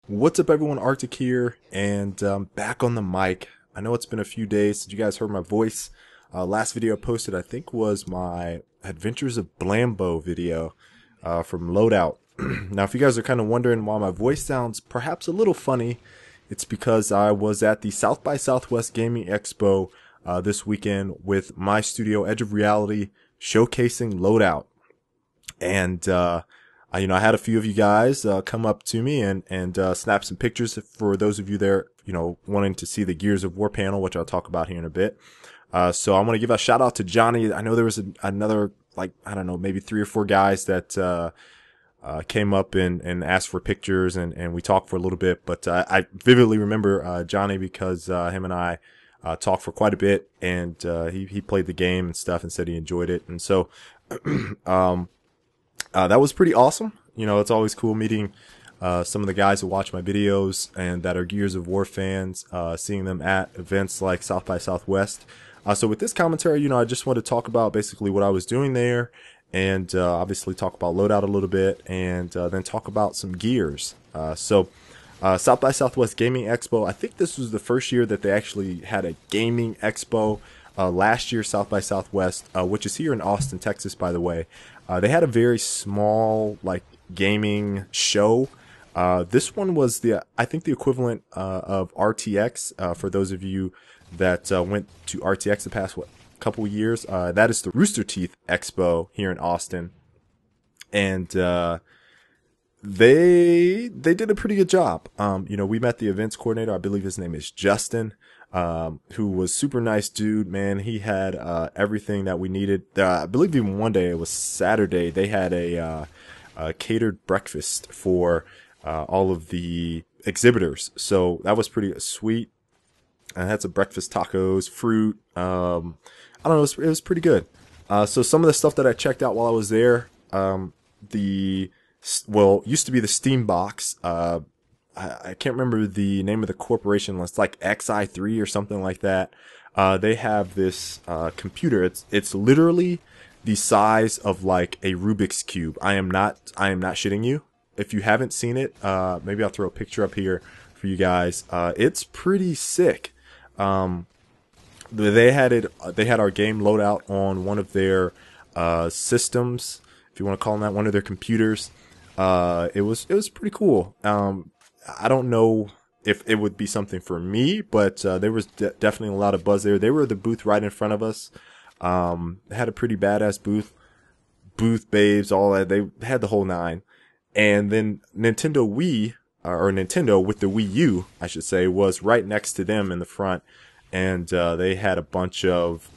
What's up, everyone? Arctic here, and back on the mic. I know it's been a few days since you guys heard my voice. Last video I posted, I think, was my Adventures of Blambo video from Loadout. Now, if you guys are kind of wondering why my voice sounds perhaps a little funny, it's because I was at the South by Southwest Gaming Expo this weekend with my studio, Edge of Reality, showcasing Loadout. And I had a few of you guys come up to me and snap some pictures for those of you there, wanting to see the Gears of War panel, which I'll talk about here in a bit. So I want to give a shout out to Johnny. I know there was another, I don't know, maybe 3 or 4 guys that came up and asked for pictures, and we talked for a little bit. But I vividly remember Johnny because him and I talked for quite a bit, and he played the game and stuff and said he enjoyed it. And so that was pretty awesome. It's always cool meeting some of the guys who watch my videos and that are Gears of War fans, seeing them at events like South by Southwest. So with this commentary, I just want to talk about basically what I was doing there, and obviously talk about Loadout a little bit, and then talk about some Gears. South by Southwest Gaming Expo, I think this was the first year that they actually had a gaming expo. Last year, South by Southwest, which is here in Austin, Texas, by the way, they had a very small, gaming show. This one was I think the equivalent of RTX. For those of you that went to RTX the past couple years, that is the Rooster Teeth Expo here in Austin, and they did a pretty good job. We met the events coordinator. I believe his name is Justin. Who was super nice dude, man. He had everything that we needed. I believe even one day, it was Saturday, they had a catered breakfast for all of the exhibitors. So that was pretty sweet. I had some breakfast tacos, fruit. I don't know, it was pretty good. So some of the stuff that I checked out while I was there, used to be the Steam Box. I can't remember the name of the corporation. It's like XI3 or something like that. They have this computer. It's literally the size of like a Rubik's Cube. I am not shitting you. If you haven't seen it, maybe I'll throw a picture up here for you guys. It's pretty sick. They had our game Loadout on one of their systems, if you want to call them that, one of their computers. It was pretty cool. I don't know if it would be something for me, but there was definitely a lot of buzz there. They were the booth right in front of us. They had a pretty badass booth babes, all that. They had the whole nine. And then Nintendo Wii, or Nintendo with the Wii U, I should say, was right next to them in the front. And they had a bunch of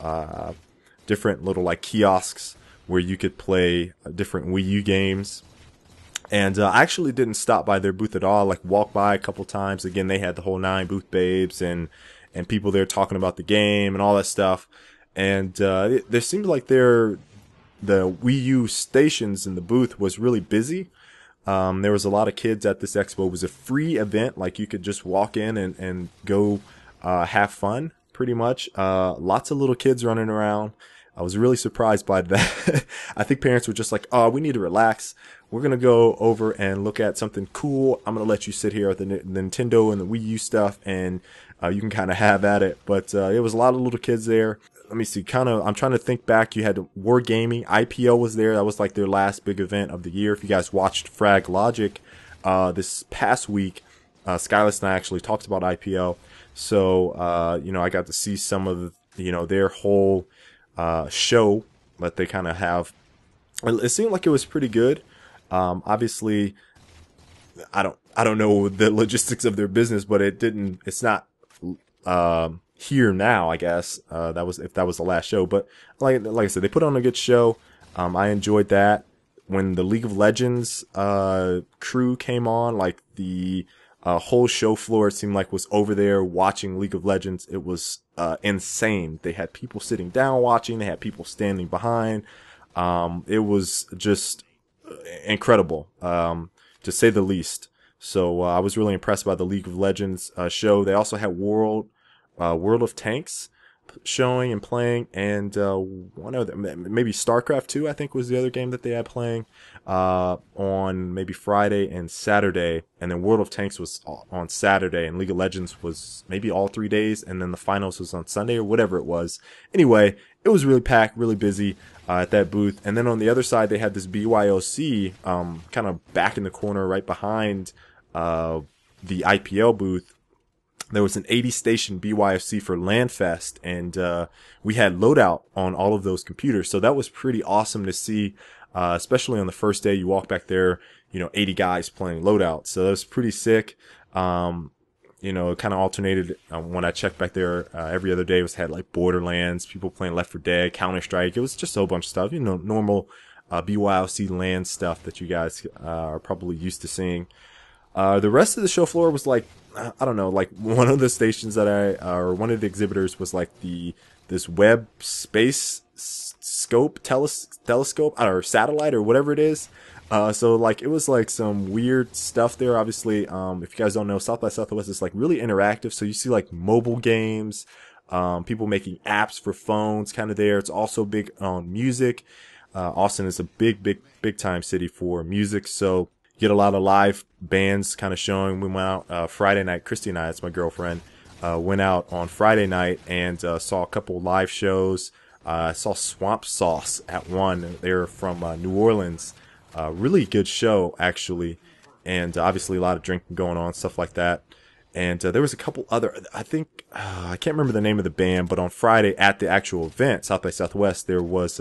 different little kiosks where you could play different Wii U games. And I actually didn't stop by their booth at all. Walked by a couple times. Again, they had the whole nine, booth babes and people there talking about the game and all that stuff. And there seemed like the Wii U stations in the booth was really busy. There was a lot of kids at this expo. It was a free event. You could just walk in and go have fun, pretty much. Lots of little kids running around. I was really surprised by that. I think parents were just like, oh, we need to relax. We're going to go over and look at something cool. I'm going to let you sit here with the Nintendo and the Wii U stuff, and you can kind of have at it. But it was a lot of little kids there. Let me see. I'm trying to think back. You had Wargaming. IPO was there. That was their last big event of the year. If you guys watched Frag Logic this past week, Skyless and I actually talked about IPO. So, I got to see some of their whole show that they kind of have. It seemed like it was pretty good. Obviously, I don't know the logistics of their business, but it's not here now, I guess. If that was the last show, but like I said, they put on a good show. I enjoyed that. When the League of Legends crew came on, the whole show floor, it seemed was over there watching League of Legends. It was insane. They had people sitting down watching. They had people standing behind. It was just incredible, to say the least. So I was really impressed by the League of Legends show. They also had World of Tanks. showing and playing, and one other, maybe StarCraft 2, I think was the other game that they had playing on maybe Friday and Saturday, and then World of Tanks was on Saturday, and League of Legends was maybe all 3 days, and then the finals was on Sunday or whatever it was. Anyway, it was really packed, really busy at that booth. And then on the other side, they had this BYOC kind of back in the corner right behind the IPL booth. There was an 80 station BYOC for LANFest, and we had loadout on all of those computers. So that was pretty awesome to see, especially on the first day. You walk back there, 80 guys playing loadout. So that was pretty sick. It kind of alternated. When I checked back there, every other day had like Borderlands, people playing Left 4 Dead, Counter-Strike. It was just a whole bunch of stuff, normal BYOC LAN stuff that you guys are probably used to seeing. The rest of the show floor was like, I don't know, like one of the stations that or one of the exhibitors was like this Webb space scope, telescope, or satellite or whatever it is. So like it was like some weird stuff there. Obviously, if you guys don't know, South by Southwest is like really interactive. So you see like mobile games, people making apps for phones kind of there. It's also big on music. Austin is a big time city for music. So you get a lot of live bands kind of showing. We went out, Friday night, Christy and I, that's my girlfriend, went out on Friday night and, saw a couple live shows. I saw Swamp Sauce at one. They're from, New Orleans. Really good show, actually. And obviously a lot of drinking going on, stuff like that. And there was a couple other, I think, I can't remember the name of the band, but on Friday at the actual event, South by Southwest, there was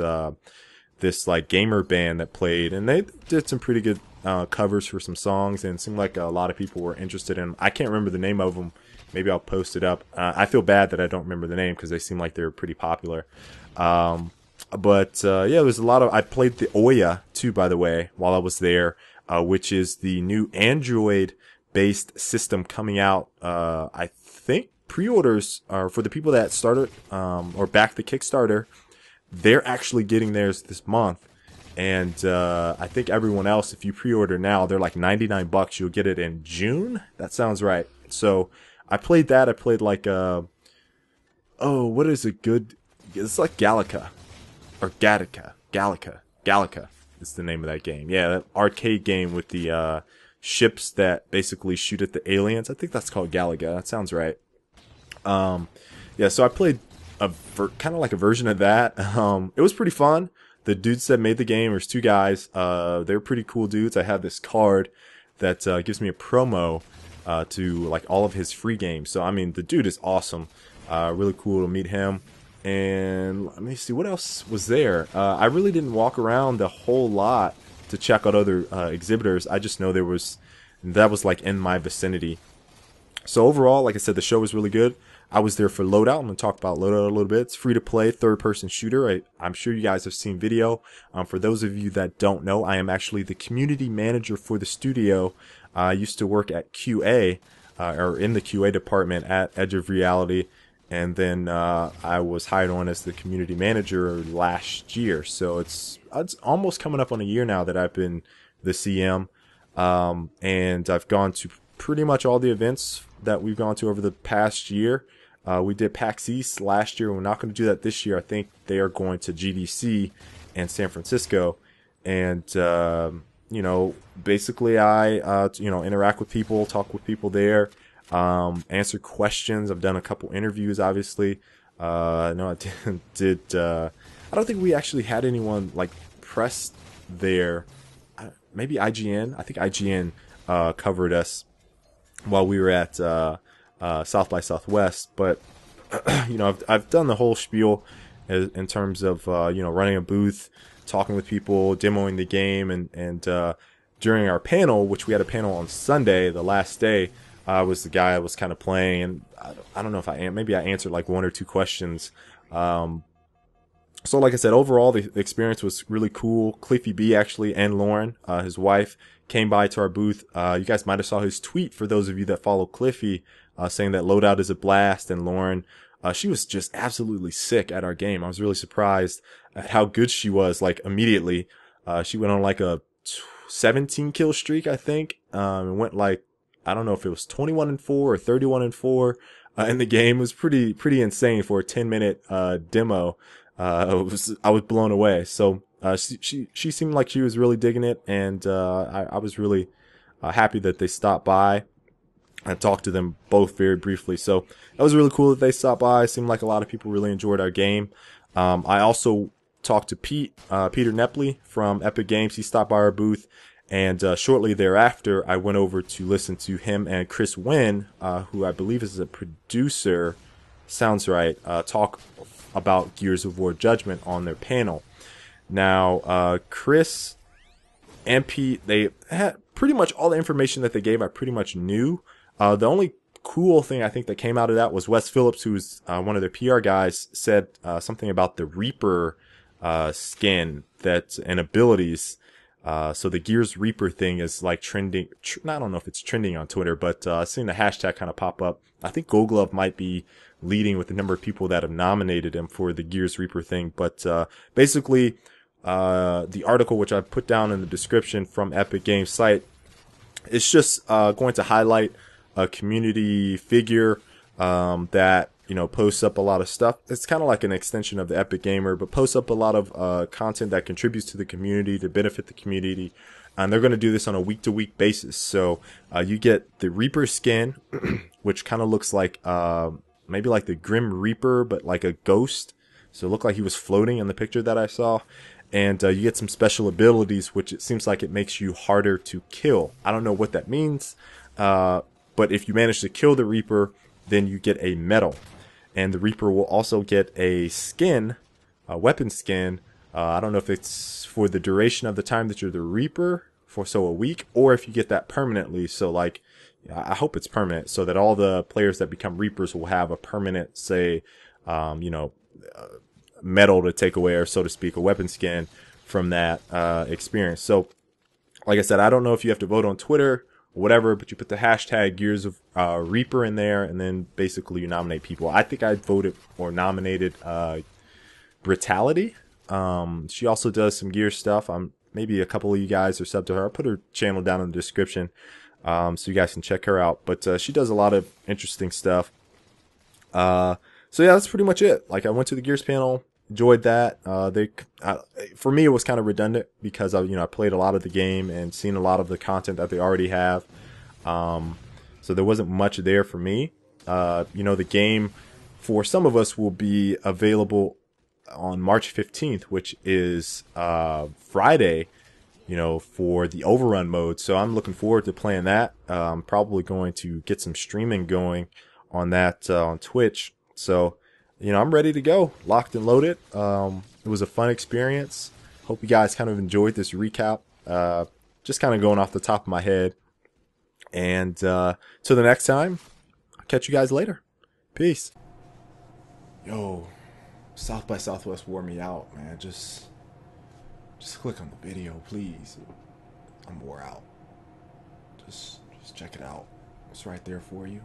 this like gamer band that played, and they did some pretty good covers for some songs, and it seemed like a lot of people were interested in them. I can't remember the name of them. Maybe I'll post it up. I feel bad that I don't remember the name because they seem like they were pretty popular. But yeah, there was a lot of, I played the Ouya too, by the way, while I was there, which is the new Android based system coming out. I think pre-orders are for the people that started, or backed the Kickstarter. They're actually getting theirs this month. And, I think everyone else, if you pre-order now, they're like $99. You'll get it in June. That sounds right. So I played that. I played like, what is a good, it's like Gallica. Or Gallica is the name of that game. Yeah, that arcade game with the ships that basically shoot at the aliens. I think that's called Galaga. That sounds right. Yeah, so I played kind of like a version of that. It was pretty fun. The dudes that made the game, there's two guys. They're pretty cool dudes. I have this card that gives me a promo to like all of his free games. So I mean, the dude is awesome. Really cool to meet him. And let me see, what else was there? I really didn't walk around a whole lot to check out other exhibitors. I just know that was like in my vicinity. So overall, like I said, the show was really good. I was there for Loadout. I'm going to talk about Loadout a little bit. It's free to play, third-person shooter. I'm sure you guys have seen video. For those of you that don't know, I am actually the community manager for the studio. I used to work at QA, or in the QA department at Edge of Reality. And then I was hired on as the community manager last year. So it's almost coming up on a year now that I've been the CM. And I've gone to pretty much all the events that we've gone to over the past year. We did PAX East last year. We're not going to do that this year. I think they are going to GDC and San Francisco. And, basically I, interact with people, talk with people there. Answer questions. I've done a couple interviews, obviously. I know I I don't think we actually had anyone like press there. Maybe IGN. I think IGN covered us while we were at South by Southwest. But I've done the whole spiel in terms of running a booth, talking with people, demoing the game, and during our panel, which we had a panel on Sunday, the last day. I was the guy I was kind of playing, and I don't know if maybe I answered like one or two questions. So like I said, overall, the experience was really cool. Cliffy B actually, and Lauren, his wife, came by to our booth. You guys might have saw his tweet, for those of you that follow Cliffy, saying that Loadout is a blast. And Lauren, she was just absolutely sick at our game. I was really surprised at how good she was, like immediately. She went on like a 17 kill streak, I think, and went like, I don't know if it was 21-4 or 31-4 in the game. It was pretty insane for a 10-minute demo. I was blown away. So she seemed like she was really digging it, and I was really happy that they stopped by. I talked to them both very briefly, so that was really cool that they stopped by. It seemed like a lot of people really enjoyed our game. I also talked to Peter Nepley from Epic Games. He stopped by our booth, and shortly thereafter, I went over to listen to him and Chris Wynn, who I believe is a producer, sounds right, talk about Gears of War Judgment on their panel. Now, Chris and Pete, they had pretty much all the information that they gave, I pretty much knew. The only cool thing I think that came out of that was Wes Phillips, who's one of their PR guys, said something about the Reaper skin and abilities. So the Gears Reaper thing is like trending. I don't know if it's trending on Twitter, but I've seen the hashtag kind of pop up. I think Gold Glove might be leading with the number of people that have nominated him for the Gears Reaper thing. But basically, the article, which I put down in the description from Epic Games site, it's just going to highlight a community figure that, you know, posts up a lot of stuff. It's kind of like an extension of the Epic Gamer, but posts up a lot of content that contributes to the community, to benefit the community. And they're going to do this on a week-to-week basis. So you get the Reaper skin, which kind of looks like maybe like the Grim Reaper, but like a ghost. So it looked like he was floating in the picture that I saw. And you get some special abilities, which it seems like it makes you harder to kill. I don't know what that means. But if you manage to kill the Reaper, then you get a medal. And the Reaper will also get a skin, a weapon skin. I don't know if it's for the duration of the time that you're the Reaper, for a week, or if you get that permanently. So like, I hope it's permanent, so that all the players that become Reapers will have a permanent, say, medal to take away, or so to speak, a weapon skin from that experience. So, like I said, I don't know if you have to vote on Twitter or whatever, but you put the hashtag Gears of Reaper in there, and then basically you nominate people. I think I voted or nominated Brutality. She also does some Gears stuff. Maybe a couple of you guys are sub to her. I'll put her channel down in the description, so you guys can check her out. But she does a lot of interesting stuff. So yeah, that's pretty much it. Like, I went to the Gears panel, enjoyed that. For me, it was kind of redundant because I played a lot of the game and seen a lot of the content that they already have. So there wasn't much there for me. The game for some of us will be available on March 15th, which is Friday, for the Overrun mode. So I'm looking forward to playing that. I'm probably going to get some streaming going on that on Twitch. So, I'm ready to go, locked and loaded. It was a fun experience. Hope you guys kind of enjoyed this recap. Just kind of going off the top of my head. And till the next time, I'll catch you guys later. Peace. Yo, South by Southwest wore me out, man. Just click on the video, please. I'm wore out. Just check it out. It's right there for you.